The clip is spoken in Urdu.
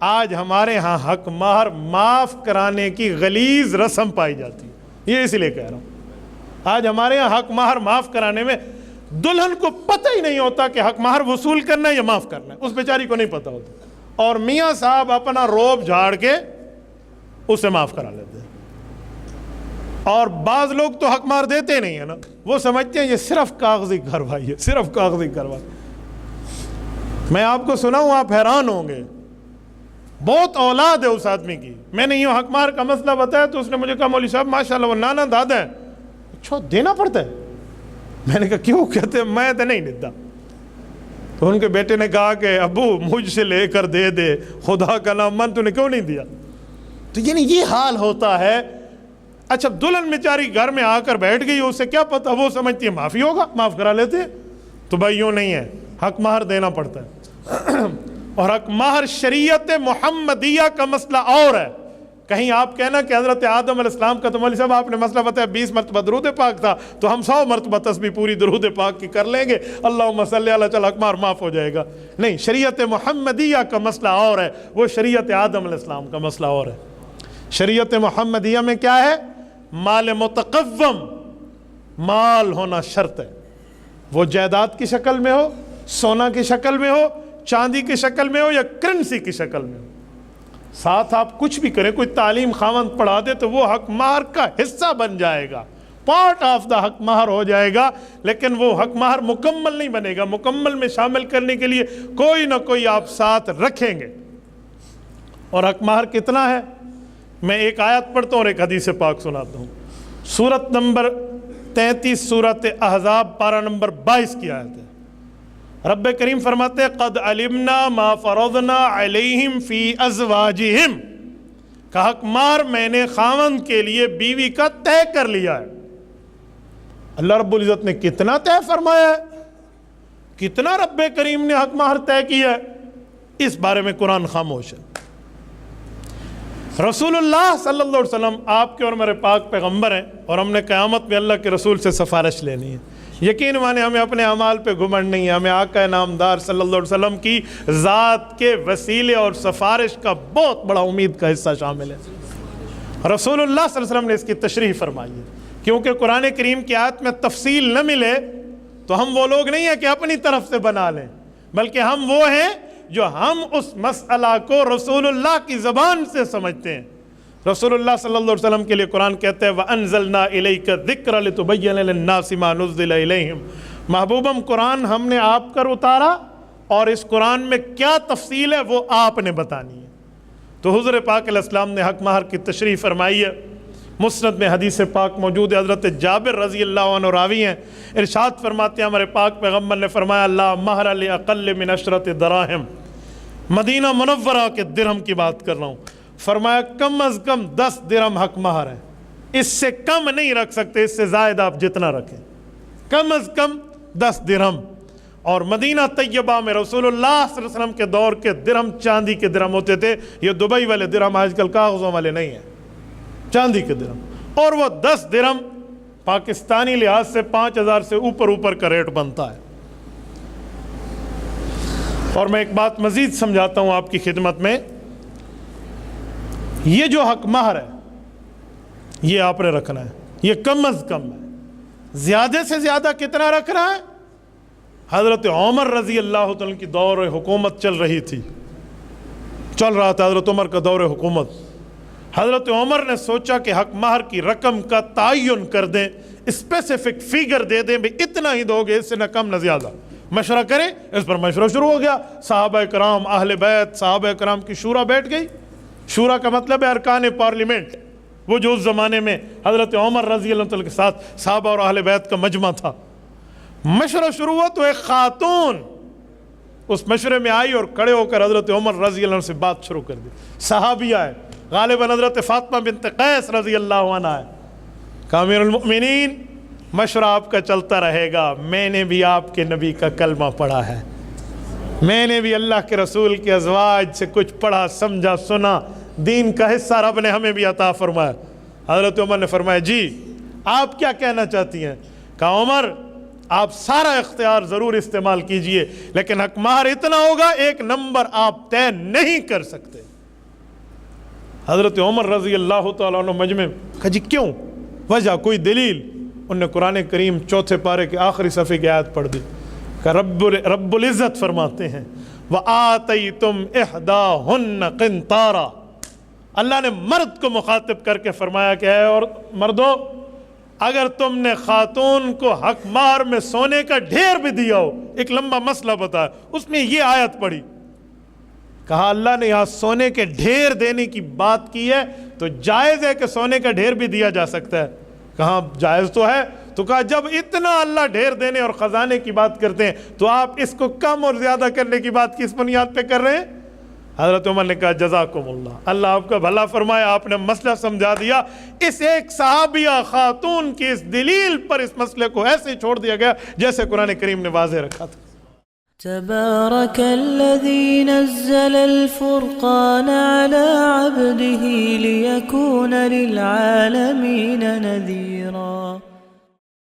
آج ہمارے ہاں حق مہر معاف کرانے کی غلیظ رسم پائی جاتی ہے، یہ اس لیے کہہ رہا ہوں۔ آج ہمارے ہاں حق مہر معاف کرانے میں دلہن کو پتہ ہی نہیں ہوتا کہ حق مہر وصول کرنا ہے یا معاف کرنا ہے، اس بیچاری کو نہیں پتہ ہوتا، اور میاں صاحب اپنا روب جھاڑ کے اسے معاف کرا لیتے ہیں۔ اور بعض لوگ تو حق مہر دیتے نہیں ہیں نا، وہ سمجھتے ہیں یہ صرف کاغذی کارروائی ہے، صرف کاغذی کارروائی۔ میں آپ کو سناؤں آپ حیران ہوں گے، بہت اولاد ہے اس آدمی کی، میں نے یوں حق مہر کا مسئلہ بتایا تو اس نے مجھے کہا مولوی صاحب ماشاءاللہ وہ نانا دادا ہے، اچھا دینا پڑتا ہے؟ میں نے کہا کیوں؟ کہتے میں تو نہیں دیتا۔ تو ان کے بیٹے نے کہا کہ ابو مجھ سے لے کر دے دے، خدا کا نام من، تو نے کیوں نہیں دیا؟ تو یعنی یہ حال ہوتا ہے۔ اچھا دلہن بیچاری گھر میں آ کر بیٹھ گئی، اسے کیا پتا، وہ سمجھتی ہے معافی ہوگا، معاف کرا لیتے ہیں۔ تو بھائی یوں نہیں ہے، حق مہر دینا پڑتا ہے۔ اور حق مہر شریعت محمدیہ کا مسئلہ اور ہے۔ کہیں آپ کہنا کہ حضرت آدم علیہ السلام کا تو مولوی صاحب آپ نے مسئلہ بتایا 20 مرتبہ درود پاک تھا، تو ہم 100 مرتبہ تسبیح پوری درود پاک کی کر لیں گے، اللہم صلی علی، چل حق مہر معاف ہو جائے گا۔ نہیں، شریعت محمدیہ کا مسئلہ اور ہے، وہ شریعت آدم علیہ السلام کا مسئلہ اور ہے۔ شریعت محمدیہ میں کیا ہے؟ مال متقوم، مال ہونا شرط ہے، وہ جائیداد کی شکل میں ہو، سونا کی شکل میں ہو، چاندی کی شکل میں ہو، یا کرنسی کی شکل میں ہو۔ ساتھ آپ کچھ بھی کریں، کوئی تعلیم خاوند پڑھا دے تو وہ حق مہر کا حصہ بن جائے گا، پارٹ آف دا حق مہر ہو جائے گا، لیکن وہ حق مہر مکمل نہیں بنے گا۔ مکمل میں شامل کرنے کے لیے کوئی نہ کوئی آپ ساتھ رکھیں گے۔ اور حق مہر کتنا ہے؟ میں ایک آیت پڑھتا ہوں اور ایک حدیث پاک سناتا ہوں۔ سورت نمبر 33 سورت احزاب پارہ نمبر 22 کی آیت ہے۔ رب کریم فرماتے ہیں قد علمنا ما فرضنا علیہم فی ازواجہم، کہ حق مہر میں نے خاوند کے لیے بیوی کا طے کر لیا ہے۔ اللہ رب العزت نے کتنا طے فرمایا ہے، کتنا رب کریم نے حق مہر طے کیا ہے، اس بارے میں قرآن خاموش ہے۔ رسول اللہ صلی اللہ علیہ وسلم آپ کے اور میرے پاک پیغمبر ہیں، اور ہم نے قیامت میں اللہ کے رسول سے سفارش لینی ہے۔ یقین مانے ہمیں اپنے اعمال پہ گھمنڈ نہیں ہے، ہمیں آقا نامدار صلی اللہ علیہ وسلم کی ذات کے وسیلے اور سفارش کا بہت بڑا امید کا حصہ شامل ہے۔ رسول اللہ صلی اللہ علیہ وسلم نے اس کی تشریح فرمائی ہے، کیونکہ قرآن کریم کی آیت میں تفصیل نہ ملے تو ہم وہ لوگ نہیں ہیں کہ اپنی طرف سے بنا لیں، بلکہ ہم وہ ہیں جو ہم اس مسئلہ کو رسول اللہ کی زبان سے سمجھتے ہیں۔ رسول اللہ صلی اللہ علیہ وسلم کے لیے قرآن کہتے ہیں وَأَنزَلْنَا إِلَيْكَ الذِّكْرَ لِتُبَيِّنَ لِلنَّاسِ مَا نُزِّلَ إِلَيْهِمْ، محبوبم قرآن ہم نے آپ کر اتارا، اور اس قرآن میں کیا تفصیل ہے وہ آپ نے بتانی ہے۔ تو حضور پاک علیہ السلام نے حق مہر کی تشریح فرمائی ہے۔ مسند میں حدیث پاک موجود ہے، حضرت جابر رضی اللہ عنہ راوی ہیں، ارشاد فرماتے ہیں ہمارے پاک پیغمبر نے فرمایا لا مہر لأقل من 10 دراہم، مدینہ منورہ کے درہم کی بات کر رہا ہوں، فرمایا کم از کم 10 درہم حق مہر ہے، اس سے کم نہیں رکھ سکتے، اس سے زائد آپ جتنا رکھیں، کم از کم 10 درہم۔ اور مدینہ طیبہ میں رسول اللہ صلی اللہ علیہ وسلم کے دور کے درہم چاندی کے درہم ہوتے تھے، یہ دبئی والے درہم آج کل کاغذوں والے نہیں ہیں، چاندی کے درہم، اور وہ 10 درہم پاکستانی لحاظ سے 5000 سے اوپر کا ریٹ بنتا ہے۔ اور میں ایک بات مزید سمجھاتا ہوں آپ کی خدمت میں، یہ جو حق مہر ہے یہ آپ نے رکھنا ہے، یہ کم از کم ہے، زیادہ سے زیادہ کتنا رکھنا ہے؟ حضرت عمر رضی اللہ تعالیٰ کی دور حکومت چل رہی تھی، چل رہا تھا حضرت عمر کا دور حکومت، حضرت عمر نے سوچا کہ حق مہر کی رقم کا تعین کر دیں، اسپیسیفک فیگر دے دیں، بھی اتنا ہی دو گے، اس سے نہ کم نہ زیادہ، مشورہ کریں۔ اس پر مشورہ شروع ہو گیا، صحابہ کرام، اہل بیت، صحابہ کرام کی شورا بیٹھ گئی۔ شورا کا مطلب ہے ارکان پارلیمنٹ، وہ جو اس زمانے میں حضرت عمر رضی اللہ عنہ کے ساتھ صحابہ اور اہل بیت کا مجمع تھا۔ مشورہ شروع ہوا تو ایک خاتون اس مشورے میں آئی اور کھڑے ہو کر حضرت عمر رضی اللہ عنہ سے بات شروع کر دی، صحابیہ ہے، غالباً حضرت فاطمہ بنت قیس رضی اللہ عنہ ہے، کہ امیر المؤمنین مشورہ آپ کا چلتا رہے گا، میں نے بھی آپ کے نبی کا کلمہ پڑھا ہے، میں نے بھی اللہ کے رسول کے ازواج سے کچھ پڑھا سمجھا سنا، دین کا حصہ رب نے ہمیں بھی عطا فرمایا۔ حضرت عمر نے فرمایا جی آپ کیا کہنا چاہتی ہیں؟ کہا عمر آپ سارا اختیار ضرور استعمال کیجئے، لیکن حق مہر اتنا ہوگا 1 نمبر آپ طے نہیں کر سکتے۔ حضرت عمر رضی اللہ تعالیٰ عنہ مجمع کہا جی کیوں، وجہ کوئی دلیل؟ انہوں نے قرآن کریم 4 پارے کے آخری صفحے کی آیت پڑھ دی کہ رب العزت فرماتے ہیں وَآتَيْتُمْ إِحْدَاهُنَّ قِنْطَارًا، اللہ نے مرد کو مخاطب کر کے فرمایا کہ اے اور مردوں، اگر تم نے خاتون کو حق مہر میں سونے کا ڈھیر بھی دیا ہو، ایک لمبا مسئلہ بتایا، اس میں یہ آیت پڑھی، کہا اللہ نے یہاں سونے کے ڈھیر دینے کی بات کی ہے تو جائز ہے کہ سونے کا ڈھیر بھی دیا جا سکتا ہے؟ کہاں جائز تو ہے۔ تو کہا جب اتنا اللہ ڈھیر دینے اور خزانے کی بات کرتے ہیں تو آپ اس کو کم اور زیادہ کرنے کی بات کس بنیاد پہ کر رہے ہیں؟ حضرت عمر نے کہا جزاکم اللہ، اللہ آپ کا بھلا فرمائے، آپ نے مسئلہ سمجھا دیا۔ اس ایک صحابیہ خاتون کی اس دلیل پر اس مسئلے کو ایسے چھوڑ دیا گیا جیسے قرآن کریم نے واضح رکھا تھا۔ تبارك الذي نزل الفرقان على عبده ليكون للعالمين نذيرا